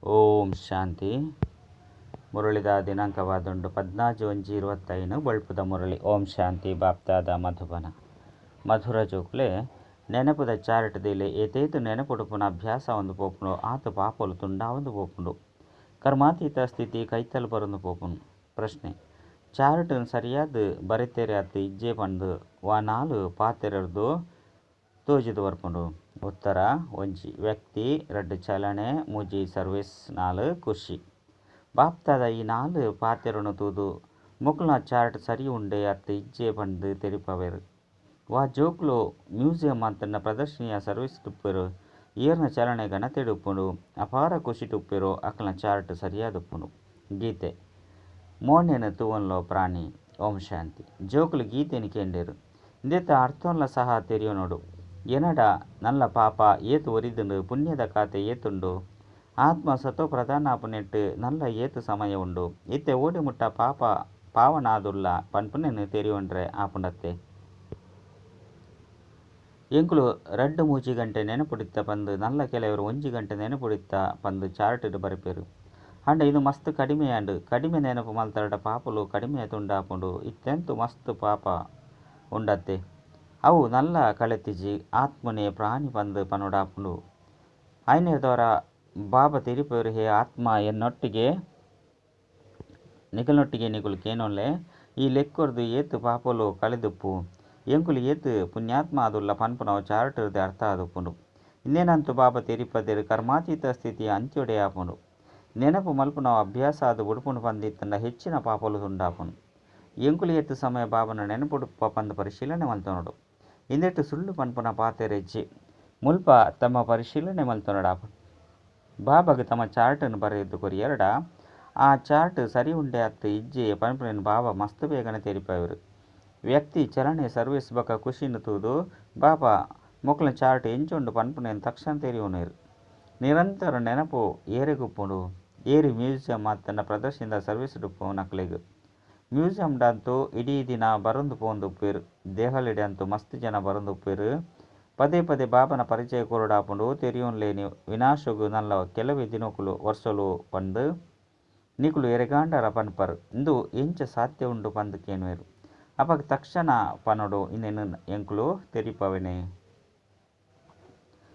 ಓಂ ಶಾಂತಿ. ಮುರಳಿದ ದಿನಾಂಕವಾದುಂಡು 14/1/25 ಬಳ್ಪುದ ಮುರಳಿ. ಓಂ ಶಾಂತಿ. ಬಾಪ್ತಾದ ಮಧುಬನ ಮಧುರ ಜೋಕ್ಲೆ ನೆನಪುದ ಚಾರಟದಿಲೆ ಏತೇತು ನೆನಪುಡುಪುನ ಅಭ್ಯಾಸ ಒಂದು ಪೋಪುಂಡು ಆತ ಪಾಪಲು ತುಂಡ ಒಂದು ಪೋಪುಂಡು ಕರ್ಮಾತೀತ ಸ್ಥಿತಿ ಕೈತಲು ಬರೊಂದು ಪೋಪುಂಡು. ಪ್ರಶ್ನೆ: ಚಾರಟನ್ ಸರಿಯಾದ ಬರೆತೆರೆ ಅತ್ತು ಇಜ್ಜೆ ಪಂದು ವಾ ನಾಲು ಪಾತೆರದು ತೋಜಿದು ಬರ್ಪುಂಡು. ಉತ್ತರ: ಒಂಜಿ ವ್ಯಕ್ತಿ, ರಡ್ಡು ಚಲನೆ, ಮೂಜಿ ಸರ್ವಿಸ್, ನಾಲು ಖುಷಿ. ಬಾಪ್ತಾದ ಈ ನಾಲು ಪಾತೆರನು ತೂದು ಮುಕ್ಲ ಚಾರ್ಟ್ ಸರಿ ಉಂಡೆ ಅತ್ತು ಇಜ್ಜೆ ಪಂದು ತೆರಿಪವೆರು. ವಾ ಜೋಕ್ಲು ಮ್ಯೂಸಿಯಂ ಅಂತನ ಪ್ರದರ್ಶನಿಯ ಸರ್ವಿಸ್ ತುಪ್ಪೆರು ಈರ್ನ ಚಲನೆ ಗಣತೆಡುಪ್ಪುಂಡು ಅಪಾರ ಖುಷಿ ತುಪ್ಪೆರು ಅಕ್ಲ ಚಾರ್ಟ್ ಸರಿಯಾದುಪ್ಪುಂಡು. ಗೀತೆ ಮೋನೆನು ತೂವನ್ಲೋ ಪ್ರಾಣಿ. ಓಂ ಶಾಂತಿ. ಜೋಕ್ಲು ಗೀತೆನಿ ಕೇಂಡೇರು ಇಂದೆತ್ತ ಅರ್ಥಂಲ ಸಹ ತೆರಿಯೋನೋಡು. ಎನಡ ನಲ್ಲ ಪಾಪ ಏತು ಒರಿದುಂಡು ಪುಣ್ಯದ ಖಾತೆ ಏತುಂಡು ಆತ್ಮ ಸತೋ ಪ್ರಧಾನ ಪುನೆಟ್ಟು ನಲ್ಲ ಏತು ಸಮಯ ಉಂಡು ಇತ್ತೆ ಓಡಿ ಮುಟ್ಟ ಪಾಪ ಪಾವನಾದುಲ್ಲ ಪನ್ಪುನೆನು ತೆರಿಯೋಂಡ್ರೆ ಆಪುಂಡತ್ತೆ. ಎಂಕುಲು 2-3 ಗಂಟೆ ನೆನಪುಡಿತ್ತ ಪಂದು ನಲ್ಲ ಕೆಲವರು 1 ಗಂಟೆ ನೆನಪುಡಿತ್ತ ಪಂದು ಚಾರ್ಟ್ ಬರೆಪೇರು. ಅಂಡ ಇದು ಮಸ್ತ್ ಕಡಿಮೆಯಾಂಡು ಕಡಿಮೆ ನೆನಪು ಮಲ್ತರಡ ಪಾಪಲು ಕಡಿಮೆ ತುಂಡಾಪುಂಡು ಇತ್ತೆಂತು ಮಸ್ತ್ ಪಾಪ ಉಂಡತ್ತೆ. ಅವು ನಲ್ಲ ಕಳೆತಿಜಿ ಆತ್ಮನೇ ಪ್ರಾಣಿ ಪಂದು ಪನೋಡಾಪುಂಡು. ಐನೇದವರ ಬಾಬಾ ತಿರಿಪೇರು ಹೇ ಆತ್ಮ ಎನ್ನೊಟ್ಟಿಗೆ ನಿಕುಲು ಕೇನೊಲ್ಲೆ ಈ ಲೆಕ್ಕೊರ್ದು ಏತು ಪಾಪಲು ಕಳೆದುಪ್ಪು ಎಂಕುಲು ಏತು ಪುಣ್ಯಾತ್ಮ ಆದುಲ್ಲ ಪನ್ಪುನವು ಚಾರ್ಟರ್ದು ಅರ್ಥ ಆದುಪ್ಪುಂಡು. ಇನ್ನೇನಂತೂ ಬಾಬಾ ತೆರಿಪದಿರು ಕರ್ಮಾತೀತ ಸ್ಥಿತಿಯ ಅಂತ್ಯೊಡೆ ಆಪುಂಡು. ನೆನಪು ಮಲ್ಪುನವು ಅಭ್ಯಾಸ ಆದು ಬುಡುಪುಂಡು ಪಂದಿತ್ತಂಡ ಹೆಚ್ಚಿನ ಪಾಪಲು ತುಂಡಾಪುಂಡು. ಎಂಕುಲು ಏತು ಸಮಯ ಬಾಬನ ನೆನಪುಡುಪ ಪಂದು ಪರಿಶೀಲನೆ ಮಲ್ತೊನೋಡು. ಇಂದೆಟ್ಟು ಸುಳ್ಳು ಪನ್ಪುನ ಪಾತೆರೆಜ್ಜಿ ಮುಲ್ಪ ತಮ್ಮ ಪರಿಶೀಲನೆ ಮಲ್ತೊನಡಾಪುಂಡು. ಬಾಬಾಗ ತಮ್ಮ ಚಾರ್ಟನ್ನು ಬರೆಯದ್ದು ಕೊರಿಯರಡ ಆ ಚಾರ್ಟ್ ಸರಿ ಉಂಡೆ ಅತ್ತು ಇಜ್ಜೆ ಪನ್ಪುನೇನು ಬಾಬಾ ಮಸ್ತ್ ಬೇಗನೆ ತೆರಿಪವರು. ವ್ಯಕ್ತಿ ಚಲನೆ ಸರ್ವಿಸ್ ಬಕ ಖುಷಿನು ತೂದು ಬಾಬಾ ಮೊಕ್ಲ ಚಾರ್ಟ್ ಎಂಚುಂಡು ಪನ್ಪುನೇನು ತಕ್ಷಣ ತೆರಿಯೋನೇರು. ನಿರಂತರ ನೆನಪು ಏರೆಗುಪ್ಪುಂಡು. ಏರಿ ಮ್ಯೂಸಿಯಂ ಅತ್ತನ ಪ್ರದರ್ಶನದ ಸರ್ವಿಸ್ ಡುಪ್ಪು ನಕ್ಲೆಗು. ಮ್ಯೂಸಿಯಂಡಂತೂ ಇಡೀ ದಿನ ಬರೊಂದು ಪೋಂದು ಉಪ್ಪೇರು. ದೇಹಲಿಡೆ ಅಂತೂ ಮಸ್ತ್ ಜನ ಬರೊಂದು ಉಪ್ಪೇರು. ಪದೇ ಪದೇ ಬಾಬನ ಪರಿಚಯ ಕೊರಡಾಪುಂಡು ತೆರಿಯೋನ್ಲೇನಿ ವಿನಾಶಗು ನಲ್ಲ ಕೆಲವೇ ದಿನಕುಲು ವರ್ಷಲು ಪಂದು ನಿಕುಲು ಎರೆಗಾಂಡರ ಪನ್ಪರು ಇಂದು ಎಂಚ ಸಾಧ್ಯ ಉಂಡು ಪಂದು ಕೇನುವೆರು. ಅಪಗ ತಕ್ಷಣ ಪನೊಡು ಇನ್ನೇನು ಎಂಕುಲು ತೆರಿಪವೆನೆ.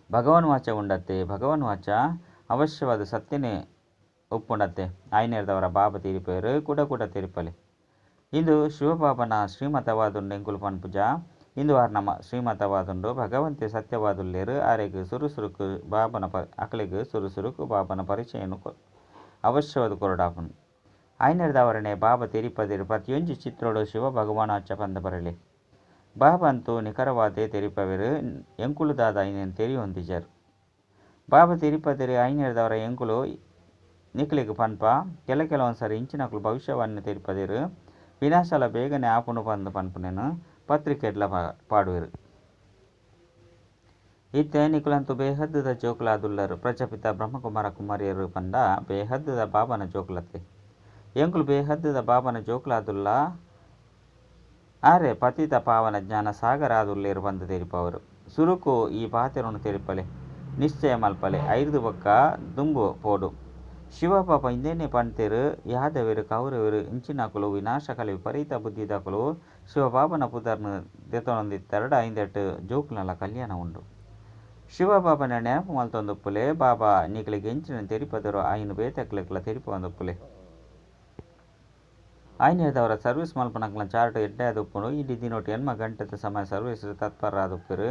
ಭಗವಾನ್ ವಾಚ ಉಂಡತ್ತೆ. ಭಗವಾನ್ ವಾಚ ಅವಶ್ಯವಾದ ಸತ್ಯನೇ ಉಪ್ಪುಂಡತ್ತೆ. ಐನೇರ್ದವರ ಬಾಬಾ ತಿರಿಪೇರು ಕೂಡ ತೆರಿಪಲೆ. ಇಂದು ಶಿವಬಾಬನ ಶ್ರೀಮತವಾದುಂಡು ಎಂಕುಲು ಪನ್ಪುಜ. ಇಂದು ನಮ್ಮ ಶ್ರೀಮತವಾದುಂಡು ಭಗವಂತೆ ಸತ್ಯವಾದುಲ್ಲೇರು ಆರೆಗ್ ಸುರುಸುರುಕು ಬಾಬನ ಅಕಲೆಗ್ ಸುರುಸುರುಕು ಬಾಬನ ಪರಿಚಯನು ಅವಶ್ಯವಾದ ಕೊರಡಾಪುಂಡು. ಐನೇರ್ದವರನೆ ಬಾಬಾ ತೆರಿಪದಿರು ಪ್ರತಿಯೊಂಜಿ ಚಿತ್ರೋಡು ಶಿವ ಭಗವಾನ್ ವಾಚ ಪಂದ ಬರಲೆ. ಬಾಬಾ ಅಂತೂ ನಿಖರವಾದೇ ತೆರಿಪವೆರು ಎಂಕುಲು ದಾದ ಐನೇನು ತೆರಿಯೊಂದಿಜರು. ಬಾಬಾ ತೆರಿಪದಿರು ಐನೇರ್ದವರ ಎಂಕುಲು ನಿಕ್ಲೆಗ್ ಪನ್ಪ ಕೆಲವೊಂದ್ಸರಿ ಇಂಚಿನಕುಲು ಭವಿಷ್ಯವಾಣಿ ತೆರಿಪದಿರು ವಿನಾಶಲ ಬೇಗನೆ ಆಪುಂಡು ಪಂದು ಪನ್ಪುನೇನು ಪತ್ರಿಕೆಡ್ಲ ಪಾಡುವೆರು. ಇತ್ತೆ ನಿಕುಲಂತೂ ಬೇಹದ್ದುದ ಜೋಕುಲಾದುಲ್ಲರು. ಪ್ರಜಾಪಿತ ಬ್ರಹ್ಮಕುಮಾರ ಕುಮಾರಿಯರು ಪಂಡ ಬೇಹದ್ದುದ ಬಾಬನ ಜೋಕುಲತ್ತೆ. ಎಂಕುಲು ಬೇಹದ್ದುದ ಬಾಬನ ಜೋಕುಲಾದುಲ್ಲ ಆರೆ ಪತಿತ ಪಾವನ ಜ್ಞಾನ ಸಾಗರ ಆದುಲ್ಲೇರು ಪಂದು ತೆರಿಪವರು. ಸುರುಕು ಈ ಪಾತೆರನು ತೆರಿಪಲೆ ನಿಶ್ಚಯ ಮಲ್ಪಲೆ ಐದು ಬೊಕ್ಕ ದುಂಬು ಪೋಡು. ಶಿವಪಾಪ ಇಂದೇನೆ ಪಂತೆರು ಯಾದವೆರು ಕೌರವೆರು ಇಂಚಿನಕುಲು ವಿನಾಶಕಲೆ ವಿಪರೀತ ಬುದ್ಧಿದಕುಲು ಶಿವಬಾಬನ ಪುದರ್ನು ದೆತೊನೊಂದಿತ್ತರಡ ಐಂದೆಟ್ಟು ಜೋಕುಲನ ಕಲ್ಯಾಣ ಉಂಡು. ಶಿವಬಾಬನ ನೆನಪು ಮಲ್ತೊಂದುಪ್ಪುಲೆ ಬಾಬಾ ನಿಕಲಿಗೆ ಎಂಚಿನ ತೆರಿಪದರು ಐನು ಬೇತಕ್ಲೆಕ್ಲ ತೆರಿಪೊಂದುಪ್ಪುಲೆ. ಐನೇದವರ ಸರ್ವಿಸ್ ಮಲ್ಪನಕ್ಲ ಚಾರ್ಟ್ ಎಡ್ಡೆ ಆದುಪ್ಪುಂಡು. ಇಡೀ ದಿನೊಟ್ಟು 8 ಗಂಟೆದ ಸಮಯ ಸರ್ವಿಸ್ ತತ್ಪರ ಆದುಪ್ಪೆರು.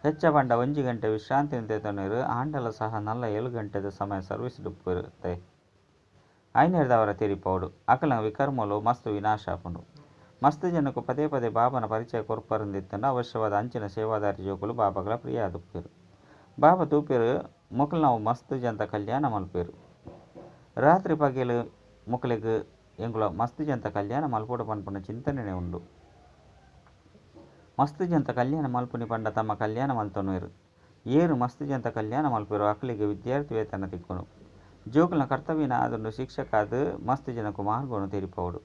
ಹೆಚ್ಚ ಪಂಡ 1 ಗಂಟೆ ವಿಶ್ರಾಂತಿನ ತೆತೊನೆರು. ಆಂಡಲ ಸಹ ನಲ್ಲ 7 ಗಂಟೆದ ಸಮಯ ಸರ್ವಿಸ್ ಡುಪ್ಪುತ್ತೆ. ಐನೇರ್ದವರ ತೆರಿಪೌಡು ಅಕಲ ವಿಕರ್ಮಲು ಮಸ್ತ್ ವಿನಾಶ ಆಪುಂಡು. ಮಸ್ತ್ ಜನಕ್ಕೂ ಪದೇ ಪದೇ ಬಾಬನ ಪರಿಚಯ ಕೊರ್ಪರಂದಿತ್ತಂಡ ಅವಶ್ಯವಾದ ಅಂಚಿನ ಸೇವಾದಾರಿ ಜೋಕುಲು ಬಾಬಾಗಳ ಪ್ರಿಯ ಆದುಪ್ಪೇರು. ಬಾಬಾ ತೂಪೇರು ಮೊಕಲು ನಾವು ಮಸ್ತ್ ಜನತ ಕಲ್ಯಾಣ ಮಲ್ಪೇರು. ರಾತ್ರಿ ಪಗೆಲು ಮೊಕಲೆಗ್ ಎಂಕುಲ ಮಸ್ತ್ ಜನತ ಕಲ್ಯಾಣ ಮಲ್ಪೋಡು ಪನ್ಪುನ ಚಿಂತನೆನೇ ಉಂಡು. ಮಸ್ತ್ ಜನತ ಕಲ್ಯಾಣ ಮಲ್ಪುನಿ ಪಂಡ ತಮ್ಮ ಕಲ್ಯಾಣ ಮಲ್ತೊನುವೆರು. ಏರು ಮಸ್ತ್ ಜನತ ಕಲ್ಯಾಣ ಮಲ್ಪೇರು ಅಕಲಿಗೆ ವಿದ್ಯಾರ್ಥಿ ವೇತನ ತಿಕ್ಕುನು. ಜೋಕುಲ್ನ ಕರ್ತವ್ಯನ ಆದುಂಡು ಶಿಕ್ಷಕ ಆದು ಮಸ್ತ್ ಜನಕ್ಕೂ ಮಾರ್ಗೋನು ತೆರಿಪೌಡು.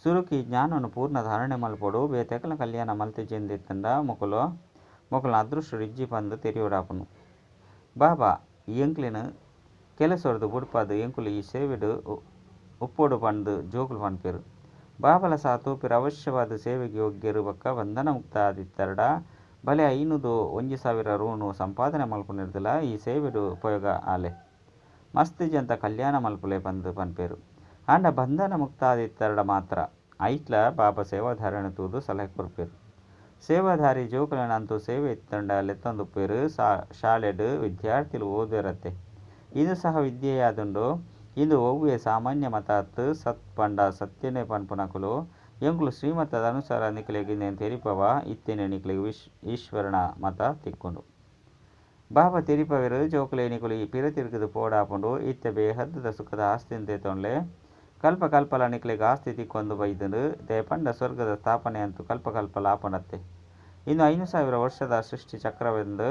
ಸುರುಕಿ ಜ್ಞಾನವನ್ನು ಪೂರ್ಣ ಧಾರಣೆ ಮಲ್ಪೋಡು ಬೇತೆಕಲ ಕಲ್ಯಾಣ ಮಲ್ತೆಜೆಂದಿತ್ತಂಡ ಮೊಕಲ್ನ ಅದೃಷ್ಟ ಇಜ್ಜಿ ಪಂದು ತೆರಿಯೋಡಾಪುನು. ಬಾಬಾ ಎಂಕ್ಲೆನು ಕೆಲಸೊರ್ದು ಬುಡ್ಪದು ಎಂಕುಲು ಈ ಸೇವೆಡು ಉಪ್ಪೋಡು ಪಂದು ಜೋಕುಲು ಪನ್ಪೆರು. ಬಾಬಲ ಸಹ ತೂಪಿರು ಅವಶ್ಯವಾದ ಸೇವೆಗೆ ಯೋಗ್ಯರು ಬೊಕ್ಕ ಬಂಧನ ಮುಕ್ತ ಆದಿತ್ತರಡ ಬಲೆ 501,000 ರೂನು ಸಂಪಾದನೆ ಮಲ್ಪುನಿರ್ದಲ ಈ ಸೇವೆಡು ಉಪಯೋಗ ಆಲೆ ಮಸ್ತ್ ಜಂತ ಕಲ್ಯಾಣ ಮಲ್ಪುಲೆ ಪಂದು ಪನ್ಪೆರು. ಆಂಡ ಬಂಧನ ಮುಕ್ತ ಆದಿತ್ತರಡ ಮಾತ್ರ ಐಟ್ಲ ಬಾಬಾ ಸೇವಾಧಾರಣೆ ತೂದು ಸಲಹೆ ಕೊರ್ಪೆರು. ಸೇವಾಧಾರಿ ಜೋಕುಲನಂತೂ ಸೇವೆ ಎತ್ತಂಡ ಲೆತ್ತೊಂದುಪ್ಪೆರು. ಶಾಲೆಡು ವಿದ್ಯಾರ್ಥಿಲು ಓದಿರತ್ತೆ ಇದು ಸಹ ವಿದ್ಯೆಯಾದುಂಡು. ಇದು ಒವ್ವೆ ಸಾಮಾನ್ಯ ಮತಾತ್ ಸತ್ ಪಂಡ ಸತ್ಯನೇ ಪನ್ಪುನಕುಲು ಎಂಕುಲು ಶ್ರೀಮತದ ಅನುಸಾರ ನಿಕ್ಲೆಗ್ ಇನ್ನೇನು ತೆರಿಪವ ಇತ್ತೇನೆ ನಿಕ್ಲೆಗ್ ಈಶ್ವರನ ಮತ ತಿಕ್ಕುಂಡು. ಬಾಬಾ ತೆರಿಪವೆರು ಜೋಕುಲೆ ನಿಕುಲು ಪಿರ ತಿರುಗುದು ಪೋಡಾಪುಂಡು ಇತ್ತೆ ಬೇಹದ್ದದ ಸುಖದ ಆಸ್ತಿನ್ ತೇತೊಂಡ್ಲೆ ಕಲ್ಪ ಕಲ್ಪಲ ನಿಕ್ಲೆಗ್ ಆಸ್ತಿ ತಿಕ್ಕೊಂದು ಬೈದುಂಡು ದೇಪಂಡ ಸ್ವರ್ಗದ ಸ್ಥಾಪನೆ ಅಂತೂ ಕಲ್ಪ ಕಲ್ಪಲ ಆಪುಂಡತ್ತೆ. ಇನ್ನು 5,000 ವರ್ಷದ ಸೃಷ್ಟಿ ಚಕ್ರವೆಂದು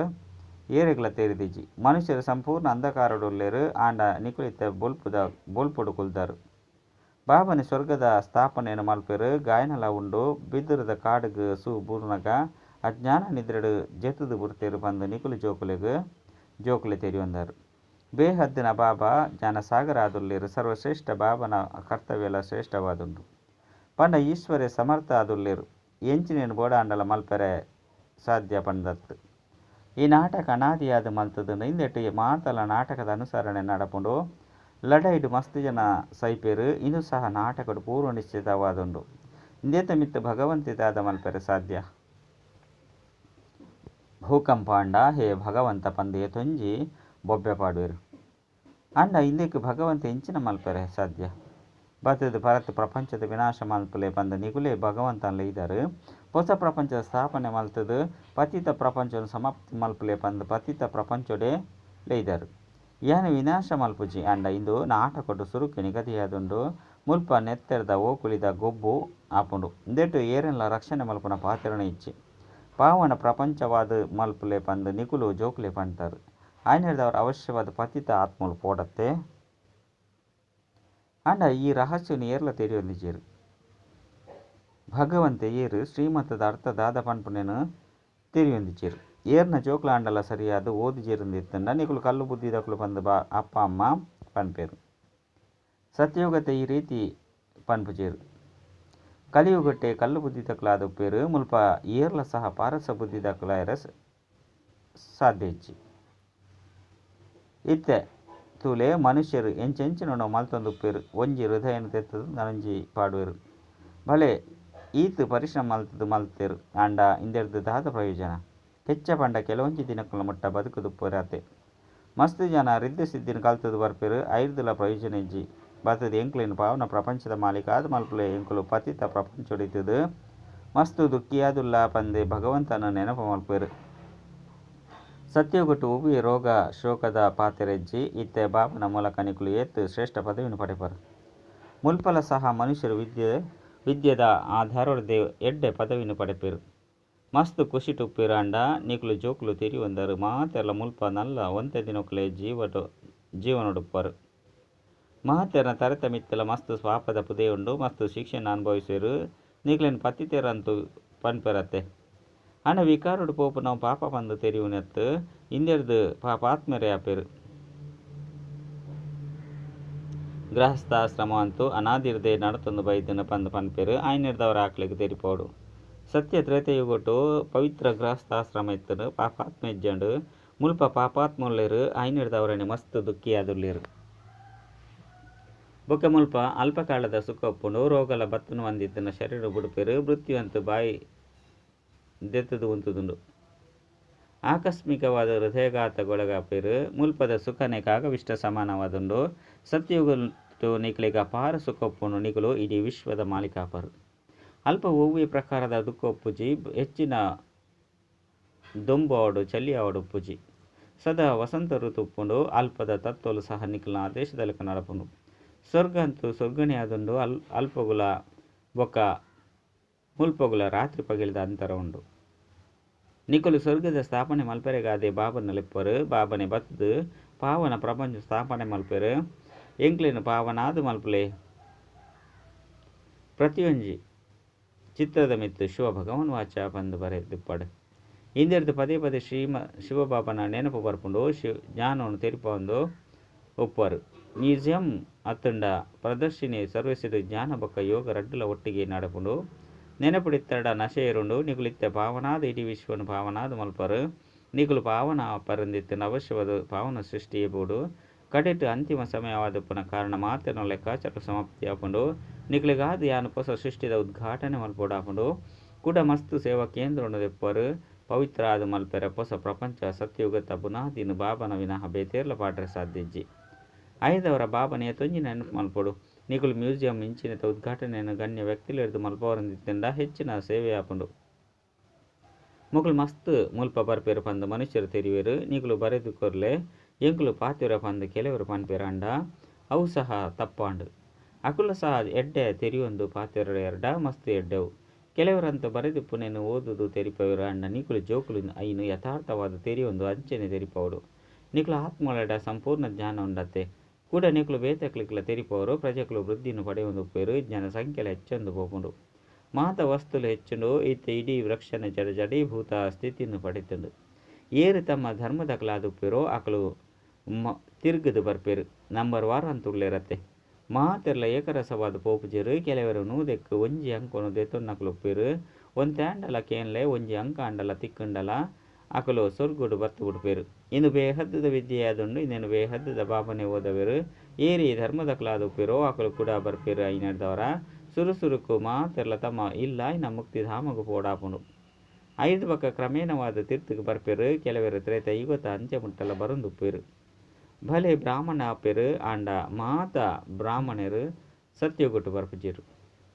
ಏರೆಗ್ಲ ತೇರಿದಿಜಿ ಮನುಷ್ಯರು ಸಂಪೂರ್ಣ ಅಂಧಕಾರಡುಲ್ಲೆರು. ಆಂಡ ನಿಕುಲಿತ್ತೆ ಬೋಲ್ಪುಡು ಕುಲ್ದರು. ಬಾಬನೆ ಸ್ವರ್ಗದ ಸ್ಥಾಪನೆಯನ್ನು ಮಲ್ಪೆರು. ಗಾಯನಲ ಉಂಡು ಬಿದುರದ ಕಾಡುಗ್ ಸೂ ಬೂರ್ನಗ ಅಜ್ಞಾನ ನಿದ್ರೆಡು ಜೆತುದು ಬುರ್ತೆರು ಪಂದು ನಿಕುಲು ಜೋಕುಲೆ ತೆರಿಯೊಂದರು. ಬೇಹದ್ದಿನ ಬಾಬಾ ಜ್ಞಾನಸಾಗರ ಆದುಲ್ಲೆರು. ಸರ್ವಶ್ರೇಷ್ಠ ಬಾಬನ ಕರ್ತವ್ಯಲ ಶ್ರೇಷ್ಠವಾದುಂಡು ಪಂಡ ಈಶ್ವರೇ ಸಮರ್ಥ ಆದುಲ್ಲೆರು. ಎಂಚಿನೇನು ಬೋಡಾಂಡಲ ಮಲ್ಪೆರೆ ಸಾಧ್ಯ ಪಂಡತ್ತು. ಈ ನಾಟಕ ಅನಾದಿಯಾದ ಮಲ್ತುದು ಇಂದೆಟ್ಟು ಮಾತಲ ನಾಟಕದ ಅನುಸರಣೆ ನಡಪುಂಡು. ಲಡೈಡು ಮಸ್ತ್ ಜನ ಸೈಪೆರು. ಇದು ಸಹ ನಾಟಕಡು ಪೂರ್ವ ನಿಶ್ಚಿತವಾದುಂಡು. ಇಂದೆತ ಮಿತ್ತು ಭಗವಂತಿದಾದ ಮಲ್ಪೆರೆ ಸಾಧ್ಯ. ಭೂಕಂಪಾಂಡ ಹೇ ಭಗವಂತ ಪಂದು ಏತೊಂಜಿ ಬೊಬ್ಬೆ ಪಾಡುವೆರು. ಅಂಡ ಇಂದೆಕ್ ಭಗವಂತ ಎಂಚಿನ ಮಲ್ಪೆರೆ ಸಾಧ್ಯ. ಬತ್ತದು ಪರತ್ ಪ್ರಪಂಚದ ವಿನಾಶ ಮಲ್ಪಲೆ ಪಂದು ನಿಗುಲೆ ಭಗವಂತನ ಲೈದರು. ಹೊಸ ಪ್ರಪಂಚದ ಸ್ಥಾಪನೆ ಮಲ್ತದು ಪತಿತ ಪ್ರಪಂಚವನ್ನು ಸಮಾಪ್ತಿ ಮಲ್ಪಲೆ ಪಂದು ಪತಿತ ಪ್ರಪಂಚೊಡೆ ಲೈದರು. ಏನು ವಿನಾಶ ಮಲ್ಪುಜಿ ಅಂಡ ಇಂದು ನಾಟಕಡು ಸುರುಕು ನಿಗದಿಯಾದುಂಡು. ಮುಲ್ಪ ನೆತ್ತೆರ್ದ ಓಕುಳಿದ ಗೊಬ್ಬು ಆಪುಂಡು. ಇಂದೆಟ್ಟು ಏರೆನ್ಲ ರಕ್ಷಣೆ ಮಲ್ಪುನ ಪಾತಿರಣ ಇಚ್ಚಿ ಪಾವನ ಪ್ರಪಂಚವಾದ ಮಲ್ಪುಲೆ ಪಂದು ನಿಕುಲು ಜೋಕುಲೆ ಪಂಡ್ತಾರೆ. ಆಯ್ನೆರ್ದವರು ಅವಶ್ಯವಾದ ಪತಿತ ಆತ್ಮಲು ಪೋಡತ್ತೆ. ಅಂಡ ಈ ರಹಸ್ಯವನ್ನು ಏರ್ಲ ತೆರಿಯೊಂದಿಜೇರು. ಭಗವಂತೆ ಏರು ಶ್ರೀಮತದ ಅರ್ಥದಾದ ಪನ್ಪುನೆನು ತೆರಿಯೊಂದಿಜೇರು. ಏರ್ನ ಜೋಕುಲ ಅಂಡಲ ಸರಿಯಾದ ಓದಿಜೇರುಂದಿತ್ತಂಡ ನಿಕುಲು ಕಲ್ಲು ಬುದ್ಧಿದಕುಲು ಪಂದು ಅಪ್ಪ ಅಮ್ಮ ಪನ್ಪೇರು. ಸತ್ಯಯುಗತೆ ಈ ರೀತಿ ಪನ್ಪುಜೇರು. ಕಲಿಯುಗಟ್ಟೆ ಕಲ್ಲು ಬುದ್ಧಿದಕುಲಾದ ಉಪ್ಪೇರು. ಮುಲ್ಪ ಏರ್ಲ ಸಹ ಪಾರಸ ಬುದ್ಧಿದಕುಲಾಯರ ಸಾಧ್ಯ ಇಚ್ಚಿ ಇತ್ತೆ ತೂಲೆ ಮನುಷ್ಯರು ಎಂಚೆಂಚಿನೋ ಮಲ್ತೊಂದುಪ್ಪೇರು. ಒಂಜಿ ಹೃದಯನ ತೆತ್ತದು ನನಂಜಿ ಪಾಡುವೆರು. ಭಲೆ ಈತ್ ಪರಿಶ್ರಮ ಮಲ್ತೆರು. ಆಂಡ ಇಂದೆರ್ದು ದಾದ ಪ್ರಯೋಜನ ಹೆಚ್ಚ ಪಂಡ ಕೆಲವೊಂಜಿ ದಿನಕ್ಕುಲ ಮುಟ್ಟ ಬದುಕುದುಪ್ಪುರಾತೆ. ಮಸ್ತ್ ಜನ ರಿದ್ದು ಸಿದ್ದಿನ ಕಲ್ತದು ಬರ್ಪೆರು. ಐರ್ದುಲ ಪ್ರಯೋಜನ ಇಜ್ಜಿ ಬರ್ತದೆ ಎಂಕ್ಲೇನು ಪಾವನ ಪ್ರಪಂಚದ ಮಾಲೀಕ ಆದ ಮಲ್ಪುಲೆ ಎಂಕುಲು ಪತಿತ ಪ್ರಪಂಚೊಡಿತದು ಮಸ್ತ್ ದುಃಖಿಯಾದುಲ್ಲ ಪಂದೆ ಭಗವಂತನ ನೆನಪು ಮಲ್ಪೆರು. ಸತ್ಯಗೊಟ್ಟು ಉವಿ ರೋಗ ಶೋಕದ ಪಾತೆರೆಜ್ಜಿ ಇತ್ತೆ ಬಾಬನ ಮೂಲಕ ನಿಕುಲು ಏತ್ ಶ್ರೇಷ್ಠ ಪದವಿನ ಪಡೆಪರು. ಮುಲ್ಪಲ ಸಹ ಮನುಷ್ಯರು ವಿದ್ಯೆದ ಆಧಾರೊಡ್ದೆ ಎಡ್ಡೆ ಪದವಿನ ಪಡೆಪೆರು. ಮಸ್ತ್ ಖುಷಿ ಟುಪ್ಪೆರು. ಅಂಡ ನಿಕುಲು ಜೋಕುಲು ತಿರಿಯೊಂದರು ಮಾತೆರ್ಲ ಮುಲ್ಪ ನಲ್ಲ ಒಂತೆ ದಿನಕುಲೆ ಜೀವನೊಡುಪ್ಪರು. ಮಹತೆರ್ನ ತರೆತ ಮಿತ್ತಲ ಮಸ್ತ್ ಸ್ವಾಪದ ಪುದೆ ಉಂಡು. ಮಸ್ತ್ ಶಿಕ್ಷೆನ ಅನುಭವಿಸುವೆರು. ನಿಕ್ಲೆನ್ ಪತ್ತಿತೆರಂತೂ ಪನ್ಪೆರತ್ತೆ. ಅಂಡ ವಿಕಾರುಡು ಪೋಪು ನಾವು ಪಾಪ ಪಂದು ತೆರಿಯುನೆತ್ತು ಇಂದೆರ್ದು ಪಾಪಾತ್ಮರೆ ಆಪೆರು. ಗೃಹಸ್ಥಾಶ್ರಮ ಅಂತೂ ಅನಾದಿರ್ದೆ ನಡತೊಂದು ಬೈದನ ಪಂದು ಪನ್ಪೆರು. ಆಯ್ನೆರ್ದವರ ಆಕ್ಲೆಗ್ ತೆರಿಪೋಡು. ಸತ್ಯ ತ್ರೇತೆಯುಗೊಟ್ಟು ಪವಿತ್ರ ಗೃಹಸ್ಥಾಶ್ರಮ ಎತ್ತನು ಪಾಪಾತ್ಮ ಇಜ್ಜಂಡು ಮುಲ್ಪ ಪಾಪಾತ್ಮುಲ್ಲೆರು. ಆಯ್ನೆರ್ದವರನೆ ಮಸ್ತ್ ದುಃಖಿಯಾದುಲ್ಲೆರು. ಬೊಕ್ಕ ಮುಲ್ಪ ಅಲ್ಪಕಾಲದ ಸುಖ ಒಪ್ಪುಂಡು. ರೋಗಲ ಬತ್ತುನು ಒಂದಿತ್ತಿನ ಶರೀರ ಬುಡುಪೆರು. ಮೃತ್ಯು ಅಂತೂ ಬಾಯಿ ದೆತ್ತದು ಉಂತುದುಂಡು. ಆಕಸ್ಮಿಕವಾದ ಹೃದಯಘಾತಗೊಳಗಾಪೆರು. ಮುಲ್ಪದ ಸುಖನೆ ಕಾಗವಿಷ್ಟ ಸಮಾನವಾದುಂಡು. ಸತ್ಯಯುಗಟ್ಟು ನಿಕ್ಲೆಗ ಅಪಾರ ಸುಖ ಒಪ್ಪುಂಡು. ನಿಕುಲು ಇಡೀ ವಿಶ್ವದ ಮಾಲೀಕಾಪರು. ಅಲ್ಪ ಒವ್ವೆ ಪ್ರಕಾರದ ದುಃಖ ಒಪ್ಪುಜಿ ಹೆಚ್ಚಿನ ದೊಂಬಾವಡು ಚಲಿ ಆವಡು ಉಪ್ಪುಜಿ. ಸದಾ ವಸಂತ ಋತು ಉಪ್ಪುಂಡು. ಅಲ್ಪದ ತತ್ವಲು ಸಹ ನಿಕುಲ್ನ ಆದೇಶದಲಕ ನಡಪುಂಡು. ಸ್ವರ್ಗ ಅಂತೂ ಸ್ವರ್ಗನೇ ಆದುಂಡು. ಅಲ್ಪಗುಲ ಬೊಕ್ಕ ಮುಲ್ಪಗುಲ ರಾತ್ರಿ ಪಗಿಲಿದ ಅಂತರ ಉಂಡು. ನಿಕುಲು ಸ್ವರ್ಗದ ಸ್ಥಾಪನೆ ಮಲ್ಪೆರೆಗಾದೆ ಬಾಬನ ಲೆಪ್ಪರು. ಬಾಬನೆ ಬತ್ತದು ಪಾವನ ಪ್ರಪಂಚ ಸ್ಥಾಪನೆ ಮಲ್ಪೆರು. ಎಂಕ್ಲೇನು ಪಾವನಾದು ಮಲ್ಪಲೆ ಪ್ರತಿಯೊಂಜಿ ಚಿತ್ರದ ಮಿತ್ತು ಶಿವ ಭಗವನ್ ವಾಚ ಪಂದು ಬರೆದಿಪ್ಪಡು. ಇಂದೆರ್ದು ಪದೇ ಪದೇ ಶಿವಬಾಬನ ನೆನಪು ಬರ್ಪುಂಡು. ಜ್ಞಾನವನ್ನು ತೆರಿಪೊಂದು ಒಪ್ಪರು. ಮ್ಯೂಸಿಯಂ ಅತ್ತಂಡ ಪ್ರದರ್ಶಿನಿ ಸರ್ವಸಿದ ಜ್ಞಾನ ಬೊಕ್ಕ ಯೋಗ ರಡ್ಡುಲ ಒಟ್ಟಿಗೆ ನಡಪುಂಡು ನೆನಪುಡಿತ್ತಡ ನಶೆ ಇರುಂಡು ನಿಗುಲಿತ್ತ ಪಾವನಾದ ಇಡೀ ವಿಶ್ವನ ಪಾವನಾದ ಮಲ್ಪರು ನಿಗುಲು ಪಾವನ ಪರಂದಿತ್ತಿನ ಅವಶ್ಯವಾದ ಪಾವನ ಸೃಷ್ಟಿಯೇ ಬೋಡು ಕಡೆಟ್ಟು ಅಂತಿಮ ಸಮಯವಾದಪ್ಪನ ಕಾರಣ ಮಾತಿನ ಲೆಕ್ಕಾಚಾರ ಸಮಾಪ್ತಿ ಆಪುಂಡು ನಿಗುಲಿಗಾದ ಯಾನು ಹೊಸ ಸೃಷ್ಟಿದ ಉದ್ಘಾಟನೆ ಮಲ್ಪೋಡಾಪುಂಡು ಕೂಡ ಮಸ್ತು ಸೇವಾ ಕೇಂದ್ರ ದೆಪ್ಪರು ಪವಿತ್ರ ಆದ ಮಲ್ಪೆರ ಹೊಸ ಪ್ರಪಂಚ ಸತ್ಯಯುಗತ ಬುನಾದಿನ ಬಾಬನ ವಿನಃ ಬೇತೇರ್ಲ ಪಾಡ್ರೆ ಸಾಧ್ಯಜ್ಜಿ ಐದವರ ಬಾಬನೆಯ ತೊಂಜಿ ನೆನಪು ಮಲ್ಪೊಡು ನಿಗುಲು ಮ್ಯೂಸಿಯಂ ಇಂಚಿನ ಉದ್ಘಾಟನೆಯನ್ನು ಗಣ್ಯ ವ್ಯಕ್ತಿಲಿಡ್ದು ಮಲ್ಪವರಂದಿತ್ತಿಂದ ಹೆಚ್ಚಿನ ಸೇವೆ ಆಪುಂಡು ಮುಗುಲು ಮಸ್ತ್ ಮುಲ್ಪ ಬರ್ಪೇರು ಪಂದು ಮನುಷ್ಯರು ತೆರಿವೇರು ನಿಗುಲು ಬರೆದು ಕೊರ್ಲೆ ಎಂಕುಲು ಪಾತಿರ ಪಂದು ಕೆಲವರು ಪನ್ಪೇರ ಅಂಡ ಅವು ಸಹ ತಪ್ಪಾಂಡು ಅಕುಲು ಸಹ ಎಡ್ಡೆ ತೆರಿಯೊಂದು ಪಾತಿರ ಎರಡ ಮಸ್ತ್ ಎಡ್ಡೆವು ಕೆಲವರಂತೂ ಬರೆದಿಪ್ಪುನೇನು ಓದುದು ತೆರಿಪವರು ಅಂಡ ನಿಗುಲು ಜೋಕುಲು ಐನು ಯಥಾರ್ಥವಾದ ತೆರಿಯೊಂದು ಅಂಚನೆ ತೆರಿಪವರು ನಿಗುಲು ಆತ್ಮಳೆಡ ಸಂಪೂರ್ಣ ಜ್ಞಾನ ಉಂಡತ್ತೆ ಕೂಡ ನಿಗುಲು ಬೇತಕ್ಲಿಕ್ಲ ತೆರಿಪವರು ಪ್ರಜೆಗಳು ವೃದ್ಧಿಯನ್ನು ಪಡೆಯೊಂದು ಉಪ್ಪೇರು ಜ್ಞಾನ ಸಂಖ್ಯೆಲ ಹೆಚ್ಚೊಂದು ಪೋಪುಂಡು ಮಾತ ವಸ್ತುಲು ಹೆಚ್ಚುಂಡು ಈತ ಇಡೀ ವೃಕ್ಷನ ಜಡೀಭೂತ ಸ್ಥಿತಿಯನ್ನು ಪಡೆತಂಡು ಏರು ತಮ್ಮ ಧರ್ಮದಕ್ಲಾದುಪ್ಪೇರೋ ಅಕಲು ತಿರುಗದು ಬರ್ಪೇರು ನಂಬರ್ ವಾರ ಅಂತುಳ್ಳೇರತ್ತೆ ಮಾತೆರ್ಲ ಏಕರಸವಾದ ಪೋಪುಜೇರು ಕೆಲವರು ನೂದೆಕ್ಕು ಒಂಜಿ ಅಂಕನು ದೆತ್ತೊನ್ನಕಲು ಉಪ್ಪೇರು ಒಂತ್ಯಾಂಡಲ ಕೇನ್ಲೆ ಒಂಜಿ ಅಂಕ ಅಂಡಲ ತಿಕ್ಕಂಡಲ ಅಕಲು ಸೊರ್ಗುಡು ಬರ್ತು ಬಿಡ್ಪೇರು ಇನ್ನು ಬೇಹದ್ದದ ವಿದ್ಯೆಯಾದುಂಡು ಇನ್ನೇನು ಬೇಹದ್ದದ ಬಾಬನೆ ಓದವೇರು ಏರಿ ಧರ್ಮದಕ್ಲಾದುಪ್ಪೇರೋ ಅಕಲು ಕೂಡ ಬರ್ಪೇರು ಐನಡ್ದವರ ಸುರುಸುರುಕು ಮಾತೆರ್ಲ ತಮ್ಮ ಇಲ್ಲ ಇನ್ನ ಮುಕ್ತಿ ಧಾಮಗು ಪೋಡಾಪುಂಡು ಐದು ಬಕ್ಕ ಕ್ರಮೇಣವಾದ ತೀರ್ಥಕ್ಕೆ ಬರ್ಪೇರು ಕೆಲವರು ತ್ರೇತ ಇವತ್ತ ಅಂಚೆ ಮುಟ್ಟಲ ಬರುಂದುಪ್ಪೇರು ಭಲೆ ಬ್ರಾಹ್ಮಣ ಆಪೇರು ಆಂಡ ಮಾತ ಬ್ರಾಹ್ಮಣರು ಸತ್ಯಗೊಟ್ಟು ಬರ್ಪುಜೇರು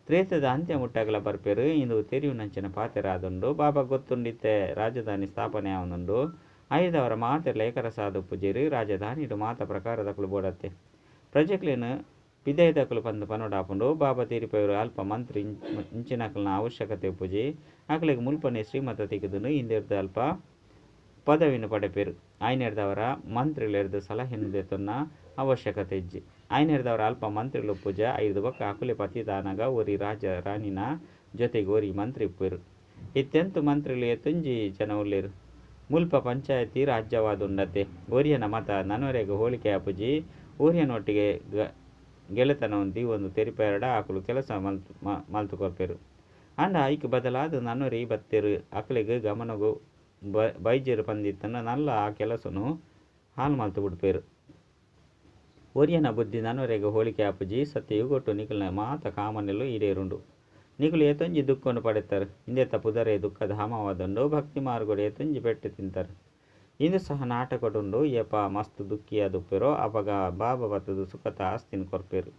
ತ್ರೇತದ ಅಂತ್ಯ ಮುಟ್ಟಾಗಲ ಬರ್ಪೇರು ಇಂದು ತೆರಿವು ನಂಚಿನ ಪಾತೆರಾದುಂಡು ಬಾಬಾ ಗೊತ್ತುಂಡಿತ್ತೆ ರಾಜಧಾನಿ ಸ್ಥಾಪನೆ ಆವನುಂಡು ಐದವರ ಮಾತೆರ್ಲ ಏಕರಸಾದ ಪೂಜೇರು ರಾಜಧಾನಿ ಮಾತ ಪ್ರಕಾರದಕಲು ಬೋಡತ್ತೆ ಪ್ರಜೆಕ್ಲೇನು ಪಿದಯದಕಲು ಪಂದು ಪನೋಡಾಪುಂಡು ಬಾಬಾ ತೀರಿಪವರು ಅಲ್ಪ ಮಂತ್ರಿ ಇಂಚಿನಕಲ್ನ ಅವಶ್ಯಕತೆ ಪೂಜೆ ಅಕಲಿಗೆ ಮುಲ್ಪನೆ ಶ್ರೀಮತ ತೆಗೆದು ಹಿಂದಿರ್ದ ಅಲ್ಪ ಪದವಿನ ಪಡೆಪೇರು ಆಯ್ನೆಡ್ದವರ ಮಂತ್ರಿಲೆರ್ದು ಸಲಹೆಯನ್ನು ದೆತ್ತೊನ್ನ ಅವಶ್ಯಕತೆ ಇಜ್ಜಿ ಆಯ್ನೆಡ್ದವರ ಅಲ್ಪ ಮಂತ್ರಿಗಳು ಪೂಜೆ ಐದು ಬಕ್ಕ ಅಕುಲೆ ಪತಿದಾನಗ ಒರಿ ರಾಜ ರಾಣಿನ ಜೊತೆಗೆ ಒರಿ ಮಂತ್ರಿ ಉಪ್ಪೇರು ಇತ್ತೆಂತು ಮಂತ್ರಿಗಳು ಎತ್ತುಂಜಿ ಜನ ಉಳ್ಳೇರು ಮುಲ್ಪ ಪಂಚಾಯತಿ ರಾಜ್ಯವಾದುಂಡತೆ ಓರಿಯನ ಮತ ನನವರೆಗೆ ಹೋಳಿಕೆ ಆಪುಜಿ ಓರಿಯನೊಟ್ಟಿಗೆ ಗೆಳೆತನ ಹೊಂದಿ ಒಂದು ತೆರಿಪೆರಡ ಆಕಲು ಕೆಲಸ ಮಲ್ತು ಕೊರ್ಪೇರು ಅಂಡ ಐಕ್ ಬದಲಾದ ನನವರಿ ಬತ್ತೇರು ಅಕಲಿಗೆ ಗಮನಗು ಬೈಜೇರು ಪಂದಿತ್ತನ ನಲ್ಲ ಆ ಕೆಲಸನು ಹಾಲು ಮಲ್ತು ಬಿಡ್ಪೇರು ಒರಿಯನ ಬುದ್ಧಿ ನನವರೆಗೆ ಹೋಳಿಕೆ ಆಪುಜಿ ಸತ್ಯಯುಗೊಟ್ಟು ನಿಖಲ್ನ ಮಾತ ಕಾಮನೆಲು ಈಡೇರುಂಡು ನಿಖಲು ಏತೊಂಜಿ ದುಃಖವನ್ನು ಪಡೆತಾರೆ ಹಿಂದೆತ್ತ ಪುದರೆ ದುಃಖದ ಹಾಮವಾದುಂಡು ಭಕ್ತಿ ಮಾರ್ಗಡು ಏತೊಂಜಿ ಪೆಟ್ಟು ತಿಂತಾರೆ ಇಂದು ಸಹ ನಾಟಕಡುಂಡು ಏಪ ಮಸ್ತ್ ದುಃಖಿಯಾದುಪ್ಪೇರೋ ಅಪಗ ಬಾಬಾ ಬತ್ತದು ಸುಖತ ಆಸ್ತಿನ ಕೊರ್ಪೇರು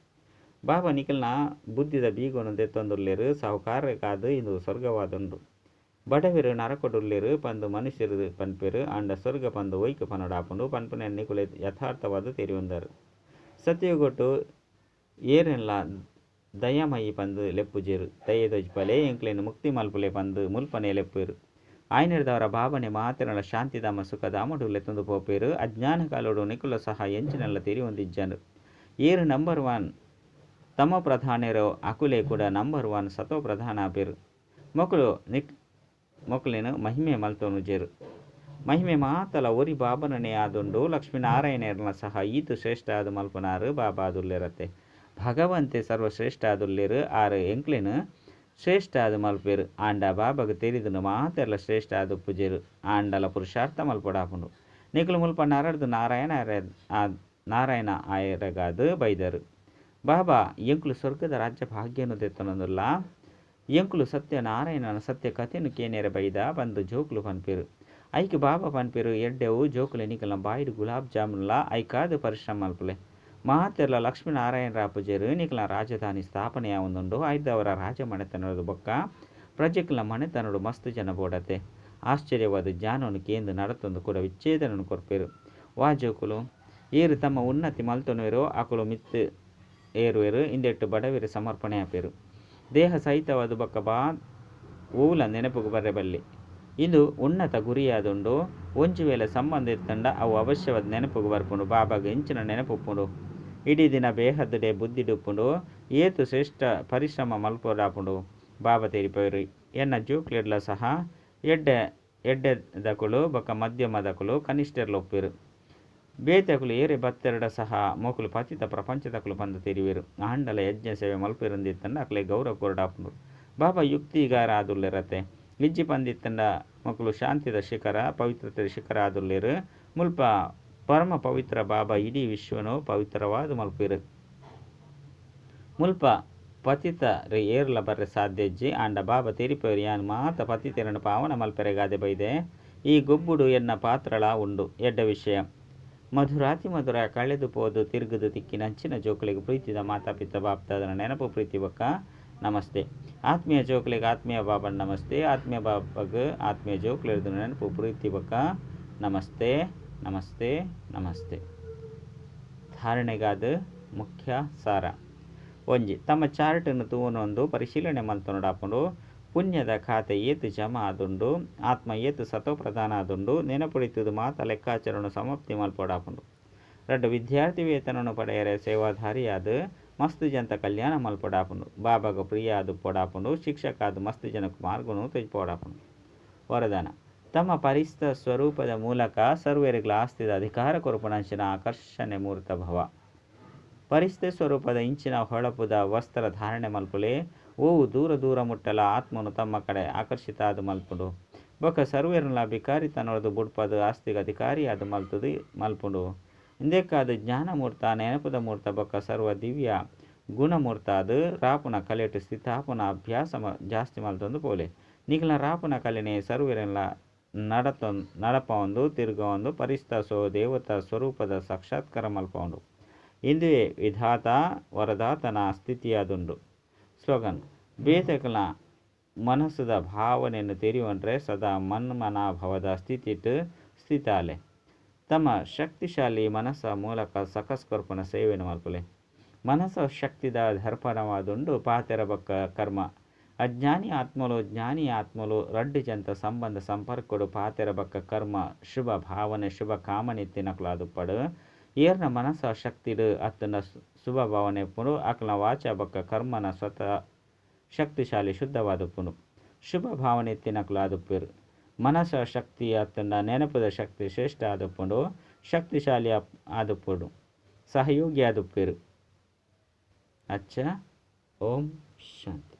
ಬಾಬಾ ನಿಖಲ್ನ ಬುದ್ಧಿದ ಬೀಗನು ದೆತ್ತೊಂದುಲ್ಲೇರು ಸಾಹುಕಾರಕ್ಕಾದು ಇಂದು ಸ್ವರ್ಗವಾದುಂಡು ಬಡವೆರು ನರಕೊಡುಲ್ಲೇರು ಪಂದು ಮನುಷ್ಯರು ಪನ್ಪೇರು ಅಂಡ ಸ್ವರ್ಗ ಪಂದು ಒಯ್ಕ ಪನಡಾಪುಂಡು ಪನ್ಪುನ ನಿಕುಲೆ ಯಥಾರ್ಥವಾದ ತೆರಿಯುಂದರು ಸತ್ಯಗೊಟ್ಟು ಏರೆಲ್ಲ ದಯಮಯಿ ಪಂದು ಲೆಪ್ಪುಜೇರು ದಯದೊಜ್ ಪಲೆ ಎಂಕ್ಲೇನು ಮುಕ್ತಿ ಮಲ್ಪುಲೆ ಪಂದು ಮುಲ್ಪನೆ ಲೆಪ್ಪೇರು ಆಯ್ನೆಡ್ದವರ ಭಾವನೆ ಮಾತಿನಳ ಶಾಂತಿಧಾಮ ಸುಖಧಾಮಡುಲ್ಲೆ ತಂದು ಪೋಪೇರು ಅಜ್ಞಾನ ಕಾಲೋಡು ನಿಕುಲ ಸಹ ಎಂಚಿನೆಲ್ಲ ತೆರಿ ಹೊಂದಿಜ್ಜನು ಏರು ನಂಬರ್ 1 ತಮ ಪ್ರಧಾನರು ಅಕುಲೆ ಕೂಡ ನಂಬರ್ 1 ಸತೋ ಪ್ರಧಾನ ಆಪೇರು ಮೊಕಲೇನು ಮಹಿಮೆ ಮಲ್ತೋನುಜೇರು ಮಹಿಮೆ ಮಾತಲ ಒರಿ ಬಾಬನನೇ ಆದುಂಡು ಲಕ್ಷ್ಮೀನಾರಾಯಣರನ್ನ ಸಹ ಈತು ಶ್ರೇಷ್ಠ ಆದ ಮಲ್ಪನಾರು ಬಾಬಾ ಆದುಲ್ಲೇರತ್ತೆ ಭಗವಂತೆ ಸರ್ವಶ್ರೇಷ್ಠ ಆದುಲ್ಲೇರು ಆರು ಎಂಕ್ಲೇನು ಶ್ರೇಷ್ಠ ಆದ ಮಲ್ಪೇರು ಆಂಡ ಬಾಬಾಗ ತೆರಿದನು ಮಾತೆರ್ಲ ಶ್ರೇಷ್ಠ ಆದ ಪೂಜೇರು ಆಂಡಲ ಪುರುಷಾರ್ಥ ಮಲ್ಪಡಾಪುಂಡು ನಿಖಲು ಮುಲ್ಪ ನರಡ್ದು ನಾರಾಯಣ ಆಯರಗಾದು ಬೈದರು ಬಾಬಾ ಎಂಕುಲು ಸ್ವರ್ಗದ ರಾಜ್ಯ ಭಾಗ್ಯನು ದೆತ್ತನೊಂದುಲ್ಲ ಎಂಕುಲು ಸತ್ಯನಾರಾಯಣನ ಸತ್ಯ ಕಥೆಯನ್ನು ಕೇನೇರ ಬೈದ ಬಂದು ಜೋಕುಲು ಪನ್ಪೇರು ಐಕೆ ಬಾಬಾ ಪನ್ಪೇರು ಎಡ್ಡೆವು ಜೋಕುಲೆ ನಿಖಲ್ನ ಬಾಯಿಡು ಗುಲಾಬ್ ಜಾಮುನ್ಲ ಐಕಾದು ಪರಿಶ್ರಮ ಮಲ್ಪುಲೆ ಮಾತೆರ್ಲ ಲಕ್ಷ್ಮೀನಾರಾಯಣ ರಾಪುಜೇರು ನಿಖಲ್ನ ರಾಜಧಾನಿ ಸ್ಥಾಪನೆಯ ಒಂದುಂಡು ಐದವರ ರಾಜ ಮನೆತನದ ಬೊಕ್ಕ ಪ್ರಜೆಕ್ಲ ಮನೆತನಡು ಮಸ್ತು ಜನ ಬೋಡತೆ ಆಶ್ಚರ್ಯವಾದ ಜ್ಞಾನವನ್ನು ಕೇಂದ್ರ ನಡತೊಂದು ಕೂಡ ವಿಚ್ಛೇದನನ್ನು ಕೊರ್ಪೇರು ವಾಜೋಕುಲು ಏರು ತಮ್ಮ ಉನ್ನತಿ ಮಲ್ತೊನುವೆರು ಅಕುಲು ಮಿತ್ತು ಏರುವೆರು ಇಂದೆಟ್ಟು ಬಡವೆರು ಸಮರ್ಪಣೆ ಆಪೇರು ದೇಹ ಸಹಿತವಾದ ಬೊಕ್ಕ ಊಲ ನೆನಪುಗು ಬರೆಬಲ್ಲಿ ಇಂದು ಉನ್ನತ ಗುರಿಯಾದುಂಡು ಒಂಚು ವೇಳೆ ಸಂಬಂಧ ಇತ್ತಂಡ ಅವು ಅವಶ್ಯವಾದ ನೆನಪುಗು ಬರ್ಪುಂಡು ಬಾಬಾಗ ಇಂಚಿನ ನೆನಪುಪ್ಪುಂಡು ಇಡೀ ದಿನ ಬೇಹದ್ದುಡೆ ಬುದ್ಧಿಡುಪ್ಪುಂಡು ಏತು ಶ್ರೇಷ್ಠ ಪರಿಶ್ರಮ ಮಲ್ಪೋಡಾಪುಂಡು ಬಾಬಾ ತೆರಿಪೇರು ಎನ್ನ ಜೋಕ್ಲೆಡ್ಲ ಸಹ ಎಡ್ಡೆ ದಕುಲು ಬೊಕ್ಕ ಮಧ್ಯಮದಕುಲು ಕನಿಷ್ಠರ್ಲ ಒಪ್ಪೇರು ಬೇತಕುಲು ಏರೆ ಬತ್ತೆರಡ ಸಹ ಮೋಕುಲು ಪತಿತ ಪ್ರಪಂಚದಕುಲು ಬಂದು ತಿರುವಿರು ಆಂಡಲ ಯಜ್ಞ ಸೇವೆ ಮಲ್ಪಿರಂದಿತ್ತಂಡ ಅಕ್ಲೆ ಗೌರವ ಕೊರಡಾಪುಂಡು ಬಾಬಾ ಯುಕ್ತಿಗಾರ ಆದುಲ್ಲೆರತೆ ಇಜ್ಜಿ ಪಂದಿತ್ತಂಡ ಮಕ್ಕಳು ಶಾಂತಿದ ಶಿಖರ ಪವಿತ್ರತೆ ಶಿಖರ ಆದುಲ್ಲೇರು ಮುಲ್ಪ ಪರಮ ಪವಿತ್ರ ಬಾಬಾ ಇಡೀ ವಿಶ್ವನು ಪವಿತ್ರವಾದ ಮಲ್ಪಿರು ಮುಲ್ಪ ಪತಿತ ಏರ್ಲ ಬರ್ರೆ ಸಾಧ್ಯಜ್ಜಿ ಆಂಡ ಬಾಬಾ ತೆರಿಪೇರು ಯಾನ್ ಮಾತ ಪತಿತೆರನು ಪಾವನ ಮಲ್ಪೆರೆಗಾದೆ ಬೈದೆ ಈ ಗೊಬ್ಬುಡು ಎನ್ನ ಪಾತ್ರಳ ಉಂಡು ಎಡ್ಡ ವಿಷಯ ಮಧುರಾತಿ ಮಧುರ ಕಳೆದು ಪೋದು ತಿರುಗುದು ತಿಕ್ಕಿನಂಚಿನ ಜೋಕುಲಿಗೆ ಪ್ರೀತಿದ ಮಾತಾಪಿತ ಬಾಪ್ತಾದನ ನೆನಪು ಪ್ರೀತಿ ಬಕ್ಕ ನಮಸ್ತೆ ಆತ್ಮೀಯ ಜೋಕುಲಿಗೆ ಆತ್ಮೀಯ ಬಾಬನ್ ನಮಸ್ತೆ ಆತ್ಮೀಯ ಬಾಬಗೆ ಆತ್ಮೀಯ ಜೋಕುಲಿರ್ದು ನೆನಪು ಪ್ರೀತಿ ಬಕ್ಕ ನಮಸ್ತೆ ನಮಸ್ತೆ ನಮಸ್ತೆ. ಧಾರಣೆಗಾದ ಮುಖ್ಯ ಸಾರ ಒಂಜಿ ತಮ್ಮ ಚಾರ್ಟನ್ನು ತೂವನೊಂದು ಪರಿಶೀಲನೆ ಮಲ್ತೊಂಡಾಪುಂಡು ಪುಣ್ಯದ ಖಾತೆ ಏತು ಜಮಾ ಆದುಂಡು ಆತ್ಮ ಏತು ಸತೋ ಪ್ರಧಾನ ಆದುಂಡು ನೆನಪುಳಿತುದು ಮಾತ ಲೆಕ್ಕಾಚಾರನು ಸಮಾಪ್ತಿ ಮಲ್ಪೊಡಾಪುಂಡು ರಡ್ಡು ವಿದ್ಯಾರ್ಥಿ ವೇತನನು ಪಡೆಯರೆ ಸೇವಾಧಾರಿಯಾದ ಮಸ್ತ್ ಜನತ ಕಲ್ಯಾಣ ಮಲ್ಪೊಡಾಪುಂಡು ಬಾಬಾಗ ಪ್ರಿಯ ಆದು ಪೊಡಾಪುಂಡು ಶಿಕ್ಷಕ ಆದು ಮಸ್ತ್ ಜನಕ್ಕೆ ಮಾರ್ಗನು ತೆಜ್ಪೊಡಾಪುಂಡು. ವರದಾನ ತಮ್ಮ ಪರಿಸ್ಥ ಸ್ವರೂಪದ ಮೂಲಕ ಸರ್ವರಿಗಳ ಆಸ್ತಿದ ಅಧಿಕಾರ ಕೊರಪುನಂಚಿನ ಆಕರ್ಷಣೆ ಮೂರ್ತ ಭವ ಪರಿಸ್ಥಿತಿ ಸ್ವರೂಪದ ಇಂಚಿನ ಹೊಳಪುದ ವಸ್ತ್ರ ಧಾರಣೆ ಮಲ್ಪುಲೆ ಓವು ದೂರ ದೂರ ಮುಟ್ಟಲ ಆತ್ಮನು ತಮ್ಮ ಕಡೆ ಆಕರ್ಷಿತ ಆದು ಮಲ್ಪುಂಡು ಬೊಕ್ಕ ಸರ್ವೇರ್ನಲ ಬಿಕಾರಿತನೊಳದು ಬುಡ್ಪದು ಆಸ್ತಿಗೆ ಅಧಿಕಾರಿ ಆದು ಮಲ್ತುದು ಮಲ್ಪುಂಡು ಇಂದೆಕ್ಕಾದು ಜ್ಞಾನ ಮೂರ್ತ ನೆನಪುದ ಮೂರ್ತ ಬೊಕ್ಕ ಸರ್ವ ದಿವ್ಯ ಗುಣಮೂರ್ತ ಅದು ರಾಪುನ ಕಲೆಟು ಸ್ಥಿತಾಪುನ ಅಭ್ಯಾಸ ಜಾಸ್ತಿ ಮಲ್ತೊಂದು ಪೋಲೆ ನಿಖಲ ರಾಪುನ ಕಲೆನೆ ಸರ್ವೇರನ್ಲ ನಡಪ ಒಂದು ತಿರುಗ ಒಂದು ಪರಿಸ್ಥ ದೇವತಾ ಸ್ವರೂಪದ ಸಾಕ್ಷಾತ್ಕಾರ ಮಲ್ಪುಂಡು ಇಂದುವೆ ವಿಧಾತ ವರದಾತನ ಸ್ಥಿತಿಯಾದುಂಡು. ಸ್ಲೋಗನ್ ಬೇತಕಲ ಮನಸ್ಸುದ ಭಾವನೆಯನ್ನು ತೆರೆಯುವಂಡ್ರೆ ಸದಾ ಮನ್ಮನಾಭವದ ಸ್ಥಿತಿಟ್ಟು ಸ್ಥಿತಾಲೆ ತಮ್ಮ ಶಕ್ತಿಶಾಲಿ ಮನಸ್ಸ ಮೂಲಕ ಸಕಸ್ಕೊರ್ಪುನ ಸೇವೆಯನ್ನು ಮಲ್ಪುಲೆ ಮನಸ್ಸ ಶಕ್ತಿದ ದರ್ಪಣವಾದುಂಡು ಪಾತೆರ ಬಕ್ಕ ಕರ್ಮ ಅಜ್ಞಾನಿ ಆತ್ಮಲು ಜ್ಞಾನಿ ಆತ್ಮಲು ರಡ್ಡು ಜಂತ ಸಂಬಂಧ ಸಂಪರ್ಕಡು ಪಾತೆರ ಬಕ್ಕ ಕರ್ಮ ಶುಭ ಭಾವನೆ ಶುಭ ಕಾಮನೆ ತಿನ್ನಕಲಾದು ಪಡು ಏರ್ನ ಮನಸ್ಸ ಶಕ್ತಿಡು ಅತ್ತನ ಶುಭ ಭಾವನೆ ಪುನು ಅಕ್ಲ ವಾಚ ಬಕ್ಕ ಕರ್ಮನ ಸ್ವತಃ ಶಕ್ತಿಶಾಲಿ ಶುದ್ಧವಾದ ಪುನು ಶುಭ ಭಾವನೆ ತಿನ್ನಕಲಾದುಪ್ಪೇರು ಮನಸ್ಸ ಶಕ್ತಿ ಅತ್ತನ ನೆನಪದ ಶಕ್ತಿ ಶ್ರೇಷ್ಠ ಆದುಪ್ಪುಂಡು ಶಕ್ತಿಶಾಲಿ ಆದುಪ್ಪುಡು ಸಹಯೋಗಿ ಆದುಪ್ಪೇರು. ಅಚ್ಚ ಓಂ ಶಾಂತಿ.